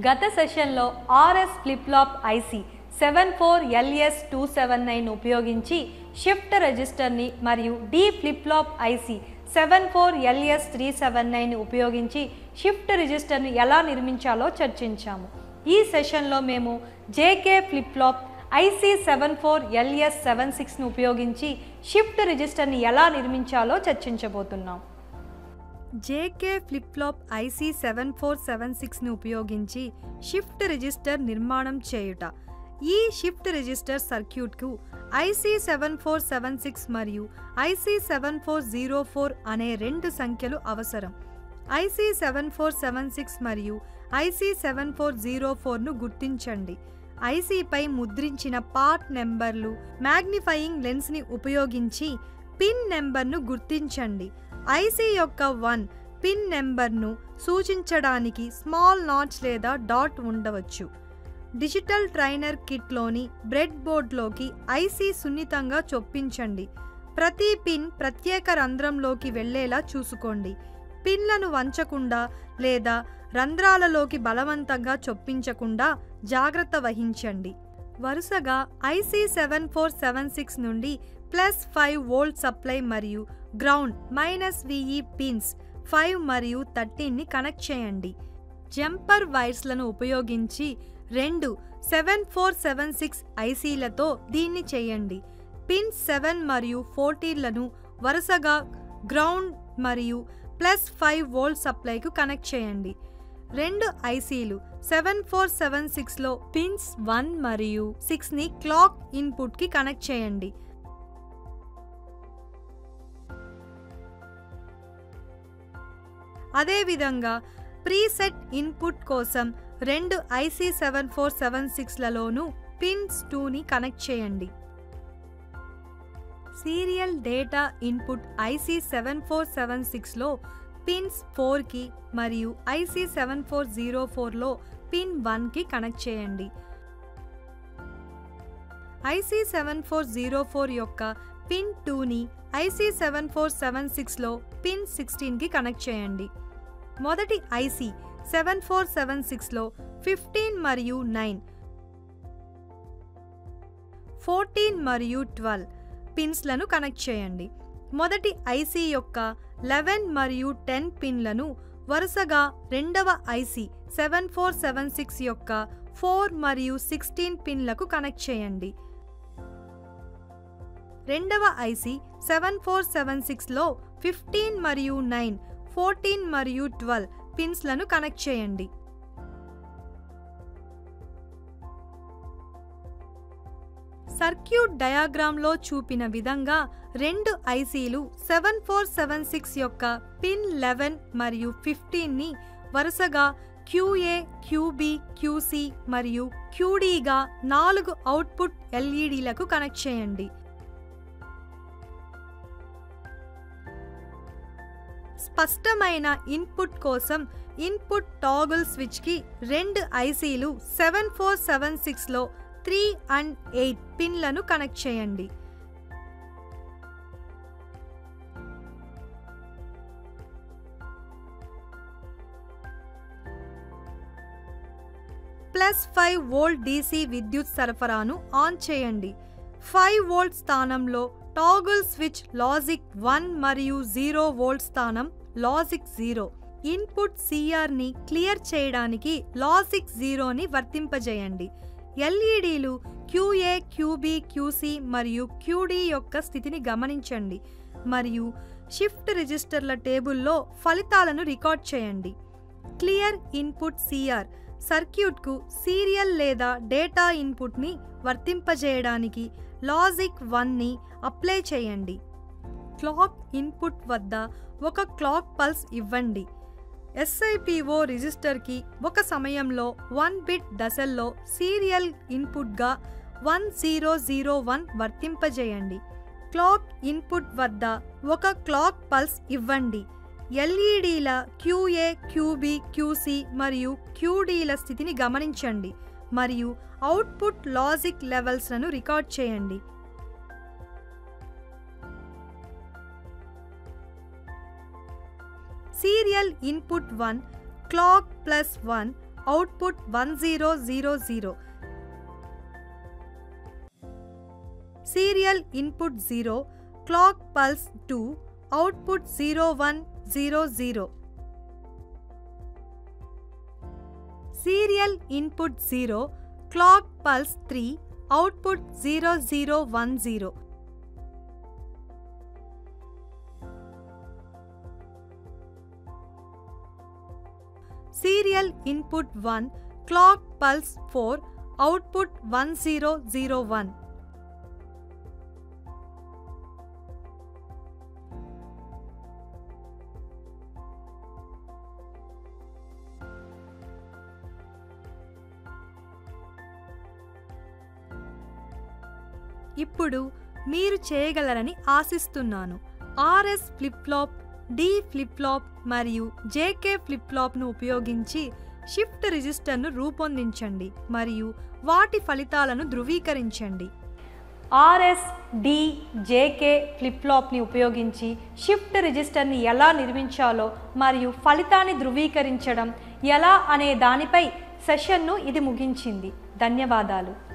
గత సెషన్లో RS flip flop IC 74LS279 ఉపయోగించి షిఫ్ట్ రిజిస్టర్ని మరియు D flip flop IC 74LS379 ఉపయోగించి షిఫ్ట్ రిజిస్టర్ని ఎలా నిర్మించాలో చర్చించాము. ఈ సెషన్లో మేము జేకే ఫ్లిప్ ఫ్లాప్ ఐసీ 74LS76ను ఉపయోగించి షిఫ్ట్ రిజిస్టర్ని ఎలా నిర్మించాలో చర్చించబోతున్నాం. జేకే ఫ్లిప్ ఫ్లాప్ ఐసీ 7476ని ఉపయోగించి షిఫ్ట్ రిజిస్టర్ నిర్మాణం చేయుట. ఈ షిఫ్ట్ రిజిస్టర్ సర్క్యూట్కు ఐసీ 7476 మరియు ఐసీ 7404 అనే రెండు సంఖ్యలు అవసరం. ఐసీ 7476 మరియు ఐసీ 7404ను గుర్తించండి. ఐసీపై ముద్రించిన పార్ట్ నెంబర్లు మ్యాగ్నిఫైయింగ్ లెన్స్ని ఉపయోగించి పిన్ నెంబర్ను గుర్తించండి. ఐసీ యొక్క 1 పిన్ నెంబర్ను సూచించడానికి స్మాల్ నాచ్ లేదా డాట్ ఉండవచ్చు. డిజిటల్ ట్రైనర్ కిట్లోని బ్రెడ్ బోర్డ్లోకి ఐసీ సున్నితంగా చొప్పించండి. ప్రతి పిన్ ప్రత్యేక రంధ్రంలోకి వెళ్లేలా చూసుకోండి. పిన్లను వంచకుండా లేదా రంధ్రాలలోకి బలవంతంగా చొప్పించకుండా జాగ్రత్త వహించండి. వరుసగా ఐసీ 7476 నుండి +5 వోల్ట్ సప్లై మరియు గ్రౌండ్ -VE పిన్స్ 5 మరియు 13ని కనెక్ట్ చేయండి. జంపర్ వైర్స్లను ఉపయోగించి రెండు 7476 ఐసీలతో దీన్ని చేయండి. పిన్స్ 7 మరియు 14లను వరుసగా గ్రౌండ్ మరియు +5 వోల్ట్ సప్లైకు కనెక్ట్ చేయండి. రెండు ఐసీలు 7476లో పిన్స్ 1 మరియు 6ని క్లాక్ ఇన్పుట్కి కనెక్ట్ చేయండి. అదేవిధంగా ప్రీసెట్ ఇన్పుట్ కోసం రెండు ఐసీ 7476లలోనూ పిన్స్ 2ని కనెక్ట్ చేయండి. సీరియల్ డేటా ఇన్పుట్ ఐసీ 7476లో పిన్స్ 4కి మరియు ఐసీ 7404లో పిన్ 1కి కనెక్ట్ చేయండి. ఐసీ 7404 యొక్క పిన్ 2ని ఐసీ 7476లో పిన్ 16కి కనెక్ట్ చేయండి. మొదటి ఐసీ 7476లో 15 మరియు 9, 14 మరియు 12 పిన్స్లను కనెక్ట్ చేయండి. మొదటి ఐసీ యొక్క 11 మరియు 10 పిన్లను వరుసగా రెండవ ఐసీ 7476 యొక్క 4 మరియు 16 పిన్లకు కనెక్ట్ చేయండి. రెండవ ఐసీ 7476లో 15 మరియు 9, 14 మరియు 12 పిన్స్లను కనెక్ట్ చేయండి. సర్క్యూట్ డయాగ్రామ్లో చూపిన విధంగా రెండు ఐసీలు 7476 యొక్క పిన్ 11 మరియు 15ని వరుసగా QA, QB, QC మరియు QDగా 4 అవుట్పుట్ LEDలకు కనెక్ట్ చేయండి. స్పష్టమైన ఇన్పుట్ కోసం ఇన్పుట్ టాగుల్ స్విచ్కి రెండు ఐసీలు 7476లో 3 and 8 పిన్లను కనెక్ట్ చేయండి. +5 వోల్ట్ DC విద్యుత్ సరఫరాను ఆన్ చేయండి. 5 వోల్ట్ స్థానంలో టాగుల్ స్విచ్ లాజిక్ 1 మరియు 0 వోల్ట్ స్థానం లాజిక్ 0. ఇన్పుట్ CRని క్లియర్ చేయడానికి లాజిక్ 0ని వర్తింపజేయండి. LEDలు QA, QB, QC మరియు QD యొక్క స్థితిని గమనించండి మరియు షిఫ్ట్ రిజిస్టర్ల టేబుల్లో ఫలితాలను రికార్డ్ చేయండి. క్లియర్ ఇన్పుట్ CR సర్క్యూట్కు సీరియల్ లేదా డేటా ఇన్పుట్ని వర్తింపజేయడానికి లాజిక్ 1ని అప్లై చేయండి. క్లాక్ ఇన్పుట్ వద్ద ఒక క్లాక్ పల్స్ ఇవ్వండి. SIPO రిజిస్టర్కి ఒక సమయంలో 1 బిట్ దశల్లో సీరియల్ ఇన్పుట్గా 1001 వర్తింపజేయండి. క్లాక్ ఇన్పుట్ వద్ద ఒక క్లాక్ పల్స్ ఇవ్వండి. LEDల QA, QB, QC మరియు QDల స్థితిని గమనించండి మరియు అవుట్పుట్ లాజిక్ లెవెల్స్లను రికార్డ్ చేయండి. Serial input 1 clock +1 output 1000. Serial input 0, clock pulse 2, output 0100. Serial input 0, clock pulse 3, output 0010. Serial input 1, clock pulse 4, output 1001. ఇప్పుడు మీరు చేయగలరని ఆశిస్తున్నాను. RS flip flop, D flip flop మరియు జేకే ఫ్లిప్ ఫ్లాప్ను ఉపయోగించి షిఫ్ట్ రిజిస్టర్ను రూపొందించండి మరియు వాటి ఫలితాలను ధృవీకరించండి. ఆర్ఎస్, డి, జేకే ఫ్లిప్ ఫ్లాప్ని ఉపయోగించి షిఫ్ట్ రిజిస్టర్ని ఎలా నిర్మించాలో మరియు ఫలితాన్ని ధృవీకరించడం ఎలా అనే దానిపై సెషన్ను ఇది ముగించింది. ధన్యవాదాలు.